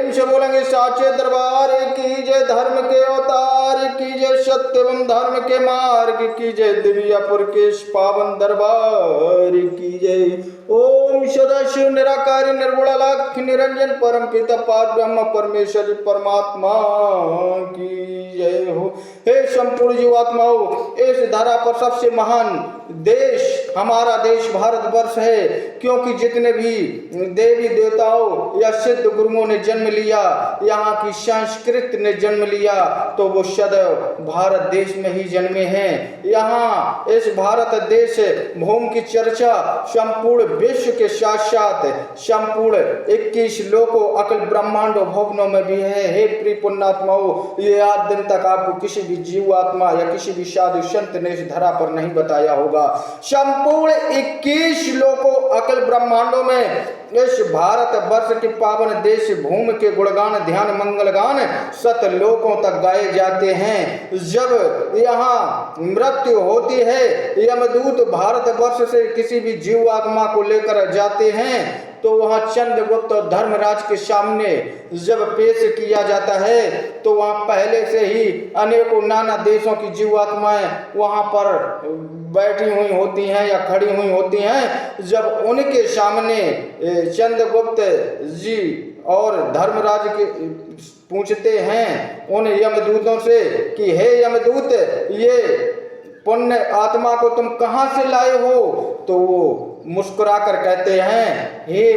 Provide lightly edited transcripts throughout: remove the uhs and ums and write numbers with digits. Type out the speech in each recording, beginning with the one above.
प्रेम से बोलेंगे साचे दरबार की जय। धर्म के अवतार की जय, सत्य एवं धर्म के मार्ग की जय, दिव्यापुर के पावन दरबार की जय। ओम सदाशिव निराकारी निर्गुणालक्ष्य निरंजन परम पिता पार ब्रह्म परमेश्वर परमात्मा की जय हो। हे संपूर्ण जीवात्माओं, इस धरा पर सबसे महान देश हमारा देश भारतवर्ष है, क्योंकि जितने भी देवी देवताओं या सिद्ध गुरुओं ने जन्म लिया, यहाँ की संस्कृत ने जन्म लिया, तो वो सदैव भारत देश में ही जन्मे हैं। यहाँ इस भारत देश भूमि की चर्चा संपूर्ण विश्व के साथ साथ संपूर्ण 21 लोकों अकल ब्रह्मांडों भवनों में भी है। हे प्रिय पुण्यात्माओं, ये आज दिन तक आपको किसी भी जीवात्मा या किसी भी साधु संत ने इस धरा पर नहीं बताया होगा। संपूर्ण 21 लोकों अकल ब्रह्मांडों में इस भारत वर्ष के पावन देश भूमि के गुणगान ध्यान मंगल गान सतलोकों तक गाए जाते हैं। जब यहाँ मृत्यु होती है, यमदूत भारत वर्ष से किसी भी जीव आत्मा को लेकर जाते हैं, तो वहाँ चंद्रगुप्त और धर्मराज के सामने जब पेश किया जाता है, तो वहाँ पहले से ही अनेकों नाना देशों की जीवात्माएं वहाँ पर बैठी हुई होती हैं या खड़ी हुई होती हैं। जब उनके सामने चंद्रगुप्त जी और धर्मराज के पूछते हैं उन यमदूतों से कि हे यमदूत, ये पुण्य आत्मा को तुम कहाँ से लाए हो? तो वो मुस्कुराकर कहते हैं, हे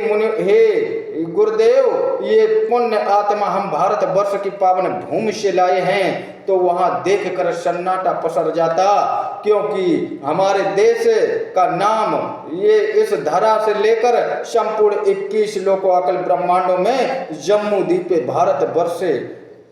गुरुदेव, ये पुण्य आत्मा हम भारत वर्ष की पावन भूमि से लाए हैं। तो वहां देखकर सन्नाटा पसर जाता, क्योंकि हमारे देश का नाम ये इस धरा से लेकर संपूर्ण 21 लोकों अकल ब्रह्मांडों में जम्मू द्वीप भारत वर्ष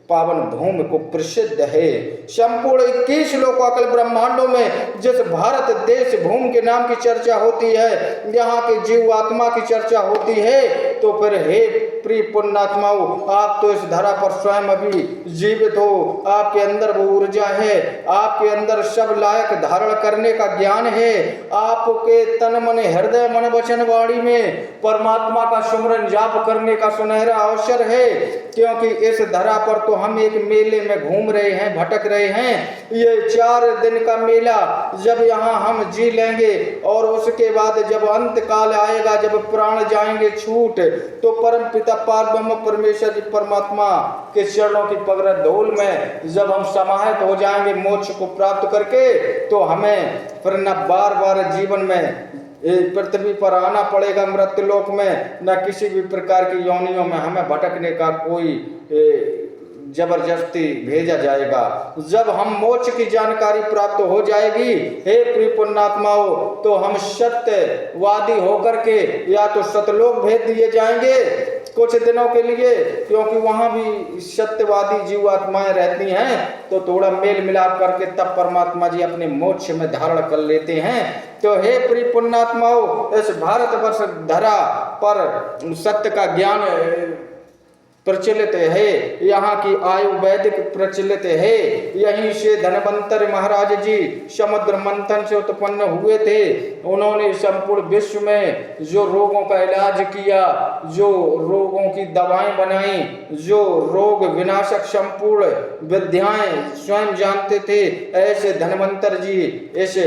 पावन भूमि को प्रसिद्ध है। संपूर्ण 21 लोकों अकल ब्रह्मांडों में जिस भारत देश भूमि के नाम की चर्चा होती है, यहाँ के जीव आत्मा की चर्चा होती है, तो फिर हे प्रिय पुण्यात्माओं, आप तो इस धरा पर स्वयं अभी जीवित हो, आपके अंदर वो ऊर्जा है, आपके अंदर सब लायक धारण करने का ज्ञान है, आपके तन मन हृदय मन वचन वाणी में परमात्मा का सुमरन जाप करने का सुनहरा अवसर है। क्योंकि इस धरा पर तो हम एक मेले में घूम रहे हैं, भटक रहे हैं। ये 4 दिन का मेला जब यहाँ हम जी लेंगे और उसके बाद जब अंत काल आएगा, जब प्राण जाएंगे छूट, तो परम पिता पार ब्रह्म परमेश्वर जी परमात्मा के चरणों की पगड़ धूल में जब हम समाहित हो जाएंगे मोक्ष को प्राप्त करके, तो हमें फिर न बार बार जीवन में पृथ्वी पर आना पड़ेगा मृत्यु लोक में, न किसी भी प्रकार की योनियों में हमें भटकने का कोई जबरदस्ती भेजा जाएगा। जब हम मोक्ष की जानकारी प्राप्त हो जाएगी, हे प्रिय पुण्यात्माओं, तो हम सत्यवादी होकर के या तो सतलोक भेज दिए जाएंगे कुछ दिनों के लिए, क्योंकि वहां भी सत्यवादी जीवात्माएं रहती हैं, तो थोड़ा मेल मिलाप करके तब परमात्मा जी अपने मोक्ष में धारण कर लेते हैं। तो हे प्रिय पुण्यात्माओं, इस भारतवर्ष धरा पर सत्य का ज्ञान प्रचलित है, यहाँ की आयु वैदिक प्रचलित है। यहीं से धनवंतर महाराज जी समुद्र मंथन से उत्पन्न हुए थे। उन्होंने संपूर्ण विश्व में जो रोगों का इलाज किया, जो रोगों की दवाएं बनाई, जो रोग विनाशक संपूर्ण विद्याएं स्वयं जानते थे, ऐसे धनवंतर जी इस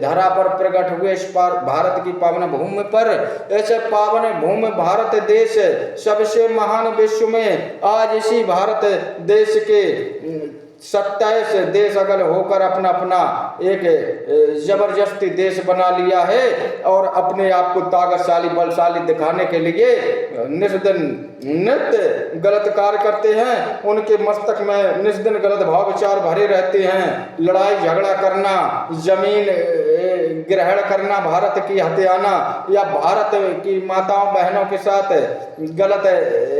धरा पर प्रकट हुए, इस भारत की पावन भूमि पर। ऐसे पावन भूमि भारत देश सबसे महान विश्व में आज इसी भारत देश के 27 देश अगल होकर अपना अपना एक जबरदस्ती देश बना लिया है, और अपने आप को ताकतशाली बलशाली दिखाने के लिए निस्दिन नित्य गलत कार्य करते हैं। उनके मस्तक में निस्दिन गलत भाव विचार भरे रहते हैं। लड़ाई झगड़ा करना, जमीन ग्रहण करना, भारत की हत्याना, या भारत की माताओं बहनों के साथ गलत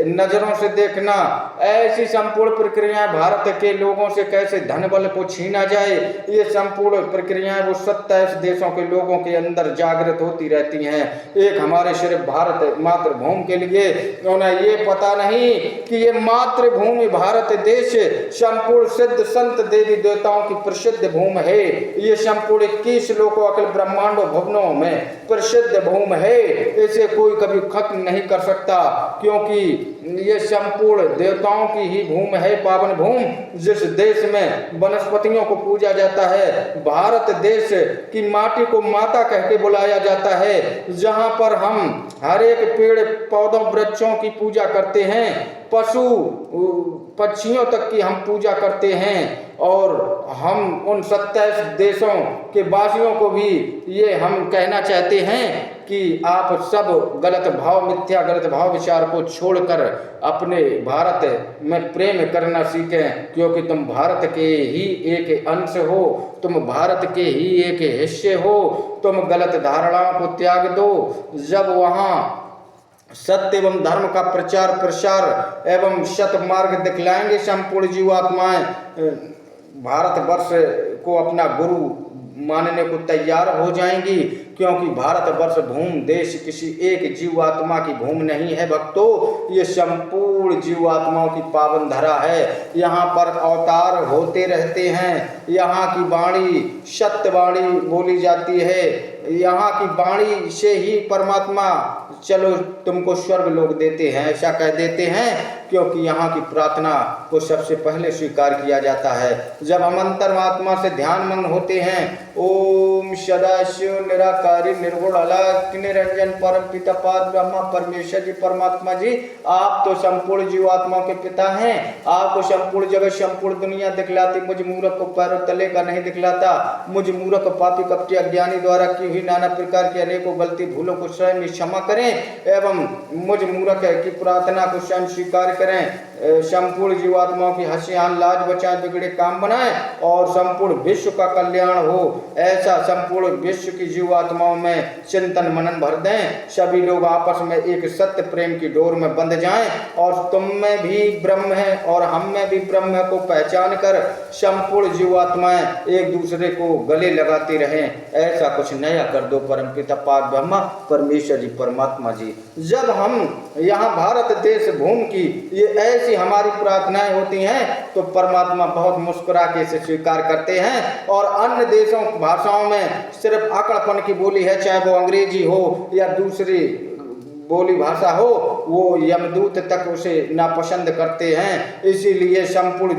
नजरों से देखना, ऐसी संपूर्ण प्रक्रियाएं भारत के लोगों से कैसे धन बल को छीना जाए, ये संपूर्ण प्रक्रियाएं वो 27 देशों के लोगों के अंदर जागृत होती रहती हैं। एक हमारे सिर्फ भारत मातृभूमि के लिए उन्हें ये पता नहीं कि ये मातृभूमि भारत देश संपूर्ण सिद्ध संत देवी देवताओं की प्रसिद्ध भूमि है। ये संपूर्ण 21 लोकों अकल ब्रह्मांडों भवनों में प्रसिद्ध भूमि है। इसे कोई कभी खत्म नहीं कर सकता, क्योंकि ये संपूर्ण देवताओं की ही भूमि है, पावन भूमि, जिस देश में वनस्पतियों को पूजा जाता है। भारत देश की माटी को माता कह के बुलाया जाता है, जहाँ पर हम हर एक पेड़ पौधों वृक्षों की पूजा करते हैं, पशु पक्षियों तक की हम पूजा करते हैं। और हम उन 27 देशों के वासियों को भी ये हम कहना चाहते हैं कि आप सब गलत भाव, मिथ्या गलत भाव विचार को छोड़कर अपने भारत में प्रेम करना सीखें, क्योंकि तुम भारत के ही एक अंश हो, तुम भारत के ही एक हिस्से हो। तुम गलत धारणाओं को त्याग दो। जब वहाँ सत्य एवं धर्म का प्रचार प्रसार एवं सतमार्ग दिखलाएंगे संपूर्ण जीवात्माएं भारतवर्ष को अपना गुरु मानने को तैयार हो जाएंगी, क्योंकि भारतवर्ष भूमि देश किसी एक जीवात्मा की भूमि नहीं है भक्तों, ये संपूर्ण जीवात्माओं की पावन धरा है। यहाँ पर अवतार होते रहते हैं, यहाँ की वाणी सत्य वाणी बोली जाती है, यहाँ की वाणी से ही परमात्मा चलो तुमको स्वर्ग लोग देते हैं, ऐसा कह देते हैं, क्योंकि यहाँ की प्रार्थना को सबसे पहले स्वीकार किया जाता है। जब हम अंतरात्मा से ध्यान मन होते हैं, ओम सदाशिव निराकारी निर्गुण अलग निरंजन परम पिता पार ब्रह्मा परमेश्वर जी परमात्मा जी, आप तो संपूर्ण जीवात्माओं के पिता हैं, आपको संपूर्ण जगत संपूर्ण दुनिया दिखलाती, मुझ मूर्ख को पैरों तले का नहीं दिखलाता। मुझ मूर्ख पापी कपटी अज्ञानी द्वारा की हुई नाना प्रकार की अनेकों गलती भूलों को स्वयं क्षमा करें एवं मुझ मूर्ख की प्रार्थना को स्वयं स्वीकार करें। संपूर्ण जीवात्माओं की हंसियां लाज बचाएं, बिगड़े काम बनाएं और संपूर्ण विश्व का कल्याण हो, ऐसा संपूर्ण विश्व की जीवात्माओं में चिंतन मनन भर दें। सभी लोग आपस में एक सत्य प्रेम की डोर में बंध जाएं और तुम में भी ब्रह्म है और हम में भी ब्रह्म है को पहचान कर संपूर्ण जीवात्माएं एक दूसरे को गले लगाती रहें। ऐसा कुछ नया कर दो परमपिता पार ब्रह्मा परमेश्वर जी परमात्मा जी। जब हम यहाँ भारत देश भूमि की ये ऐसी हमारी प्रार्थनाएं होती हैं तो परमात्मा बहुत मुस्कुरा के इसे स्वीकार करते हैं। और अन्य देशों भाषाओं में सिर्फ आकड़पन की बोली है, चाहे वो अंग्रेजी हो या दूसरी बोली भाषा हो, वो यमदूत तक उसे नापसंद करते हैं। इसीलिए संपूर्ण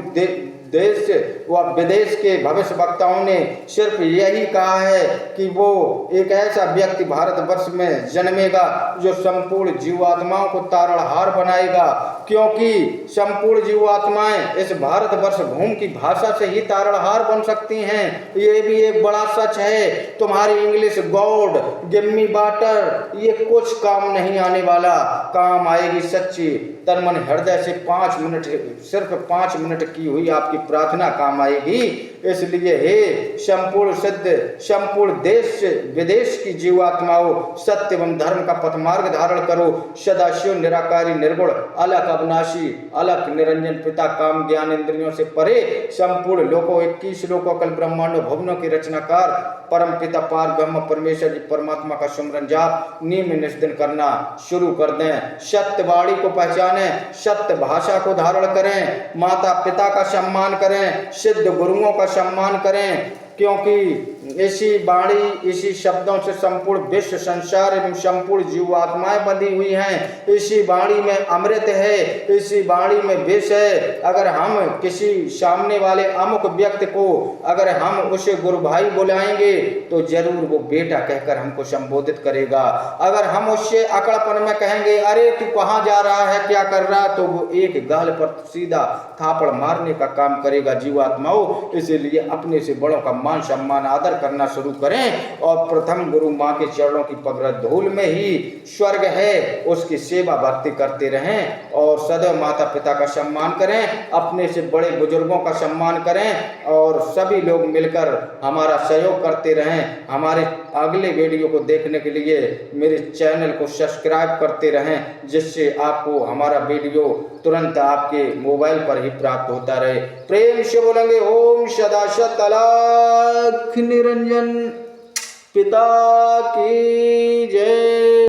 देश व विदेश के भविष्य वक्ताओं ने सिर्फ यही कहा है कि वो एक ऐसा व्यक्ति भारतवर्ष में जन्मेगा जो संपूर्ण जीवात्माओं को तारणहार बनाएगा, क्योंकि संपूर्ण जीवात्माएं इस भारतवर्ष भूमि की भाषा से ही तारणहार बन सकती हैं। ये भी एक बड़ा सच है। तुम्हारी English God give me water ये कुछ काम नहीं आने वाला, काम आएगी सच्ची तन मन हृदय से 5 मिनट, सिर्फ 5 मिनट की हुई आपकी प्रार्थना काम आएगी। इसलिए हे संपूर्ण सिद्ध संपूर्ण देश विदेश की जीवात्माओं सत्य एवं धर्म का पथमार्ग धारण करो। सदाशिव निराकारी निर्गुण अलग अविनाशी अलग निरंजन पिता काम ज्ञान इंद्रियों से परे संपूर्ण लोकों 21 लोकों कल ब्रह्मांड भवनों की रचनाकार परम पिता पार ब्रह्म परमेश्वर जी परमात्मा का सुमरन जाप नियम निष्दिन करना शुरू कर दें। सत्य वाणी को पहचानें, सत्य भाषा को धारण करें, माता पिता का सम्मान करें, सिद्ध गुरुओं का सम्मान करें, क्योंकि इसी वाणी इसी शब्दों से संपूर्ण विश्व संसार एवं संपूर्ण जीवात्माएं बंधी हुई हैं। इसी वाणी में अमृत है, इसी वाणी में विष है। अगर हम किसी सामने वाले अमुक व्यक्ति को अगर हम उसे गुरु भाई बुलाएंगे तो जरूर वो बेटा कहकर हमको संबोधित करेगा। अगर हम उससे अकड़पन में कहेंगे अरे तू कहाँ जा रहा है क्या कर रहा, तो वो एक गाल पर सीधा थापड़ मारने का काम करेगा जीवात्माओं। इसीलिए अपने से बड़ों का मान सम्मान आदर करना शुरू करें और प्रथम गुरु माँ के चरणों की पग धूल में ही स्वर्ग है, उसकी सेवा भक्ति करते रहें और सदैव माता पिता का सम्मान करें, अपने से बड़े बुजुर्गों का सम्मान करें और सभी लोग मिलकर हमारा सहयोग करते रहें। हमारे अगले वीडियो को देखने के लिए मेरे चैनल को सब्सक्राइब करते रहें, जिससे आपको हमारा वीडियो तुरंत आपके मोबाइल पर ही प्राप्त होता रहे। प्रेम से बोलेंगे ओम सदाशिव अलख निरंजन पिता की जय।